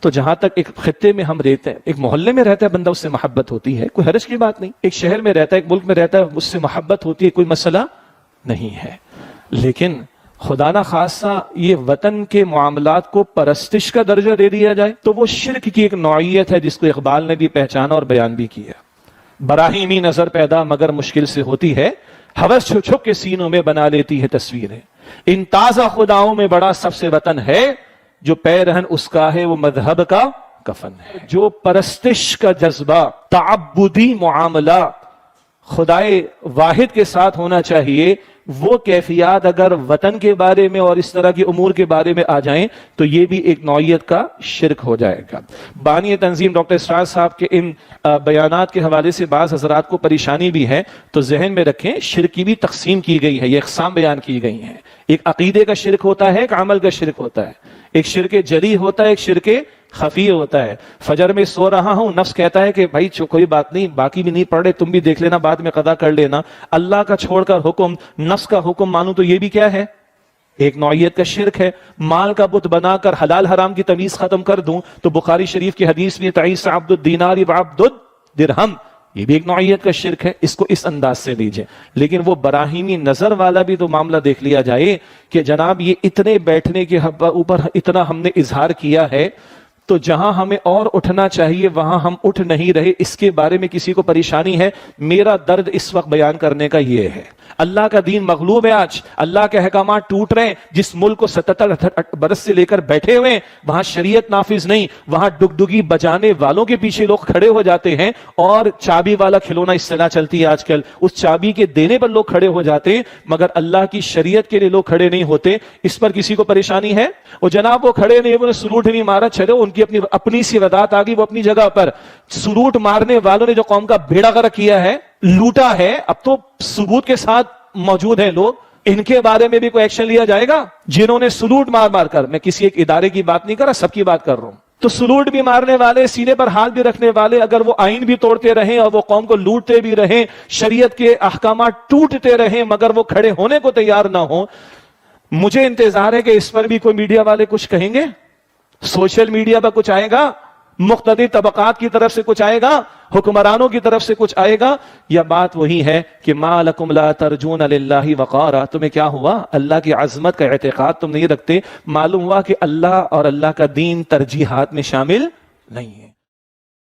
تو جہاں تک ایک خطے میں ہم رہتے ہیں، ایک محلے میں رہتا ہے بندہ، اس سے محبت ہوتی ہے، کوئی حرج کی بات نہیں. ایک شہر میں رہتا ہے، ایک ملک میں رہتا ہے، اس سے محبت ہوتی ہے، کوئی مسئلہ نہیں ہے. لیکن خدا نہ خاصہ یہ وطن کے معاملات کو پرستش کا درجہ دے دیا جائے تو وہ شرک کی ایک نوعیت ہے جس کو اقبال نے بھی پہچانا اور بیان بھی کیا. براہیمی نظر پیدا مگر مشکل سے ہوتی ہے، ہوس چھپ چھپ کے سینوں میں بنا لیتی ہے تصویریں. ان تازہ خداؤں میں بڑا سب سے وطن ہے، جو پیرہن اس کا ہے وہ مذہب کا کفن ہے. جو پرستش کا جذبہ، تعبدی معاملہ خدائے واحد کے ساتھ ہونا چاہیے، وہ کیفیات اگر وطن کے بارے میں اور اس طرح کی امور کے بارے میں آ جائیں تو یہ بھی ایک نوعیت کا شرک ہو جائے گا. بانی تنظیم ڈاکٹر اسرار صاحب کے ان بیانات کے حوالے سے بعض حضرات کو پریشانی بھی ہے، تو ذہن میں رکھیں شرک کی بھی تقسیم کی گئی ہے، یہ اقسام بیان کی گئی ہیں. ایک عقیدے کا شرک ہوتا ہے، ایک عمل کا شرک ہوتا ہے. ایک شرک جلی ہوتا ہے، ایک شرک خفی ہوتا ہے. فجر میں سو رہا ہوں، نفس کہتا ہے کہ بھائی کوئی بات نہیں، باقی بھی نہیں پڑھ رہے، تم بھی دیکھ لینا، بعد میں قضا کر لینا. اللہ کا چھوڑ کر حکم، نفس کا حکم مانوں تو یہ بھی کیا ہے؟ ایک نوعیت کا شرک ہے. مال کا بت بنا کر حلال حرام کی تمیز ختم کر دوں تو بخاری شریف کی حدیث میں تعیس عبد الدینار وعبد الدرہم، یہ بھی ایک نوعیت کا شرک ہے. اس کو اس انداز سے لیجئے. لیکن وہ براہیمی نظر والا بھی تو معاملہ دیکھ لیا جائے کہ جناب یہ اتنے بیٹھنے کے اوپر اتنا ہم نے اظہار کیا ہے، تو جہاں ہمیں اور اٹھنا چاہیے وہاں ہم اٹھ نہیں رہے. اس کے بارے میں کسی کو پریشانی ہے؟ میرا درد اس وقت بیان کرنے کا یہ ہے. اللہ کا دین مغلوب ہے، آج اللہ کے احکامات ٹوٹ رہے ہیں. جس ملک کو 77 برس سے لے کر بیٹھے ہوئے ہیں وہاں شریعت نافذ نہیں، وہاں ڈگڈگی بجانے والوں کے پیچھے لوگ کھڑے ہو جاتے ہیں، اور چابی والا کھلونا اصطلاح چلتی ہے آج کل، اس چابی کے دینے پر لوگ کھڑے ہو جاتے ہیں، مگر اللہ کی شریعت کے لیے لوگ کھڑے نہیں ہوتے. اس پر کسی کو پریشانی ہے؟ وہ جناب وہ کھڑے نہیں، انہوں نے سلوٹ نہیں مارا، چلو ان کی اپنی سی ودات آ گئی، وہ اپنی جگہ پر. سلوٹ مارنے والوں نے جو قوم کا بیڑا غرق کیا ہے، لوٹا ہے، اب تو ثبوت کے ساتھ موجود ہیں لوگ، ان کے بارے میں بھی کوئی ایکشن لیا جائے گا؟ جنہوں نے سلوٹ مار مار کر، میں کسی ایک ادارے کی بات نہیں کر رہا، سب کی بات کر رہا ہوں، تو سلوٹ بھی مارنے والے، سینے پر ہاتھ بھی رکھنے والے، اگر وہ آئین بھی توڑتے رہیں اور وہ قوم کو لوٹتے بھی رہیں، شریعت کے احکامات ٹوٹتے رہیں، مگر وہ کھڑے ہونے کو تیار نہ ہوں. مجھے انتظار ہے کہ اس پر بھی کوئی میڈیا والے کچھ کہیں گے، سوشل میڈیا پر کچھ آئے گا، مختلف طبقات کی طرف سے کچھ آئے گا، حکمرانوں کی طرف سے کچھ آئے گا. یا بات وہی ہے کہ ما لکم لا ترجون للہ وقارا، تمہیں کیا ہوا؟ اللہ کی عظمت کا اعتقاد تم نہیں رکھتے. معلوم ہوا کہ اللہ اور اللہ کا دین ترجیحات میں شامل نہیں ہے.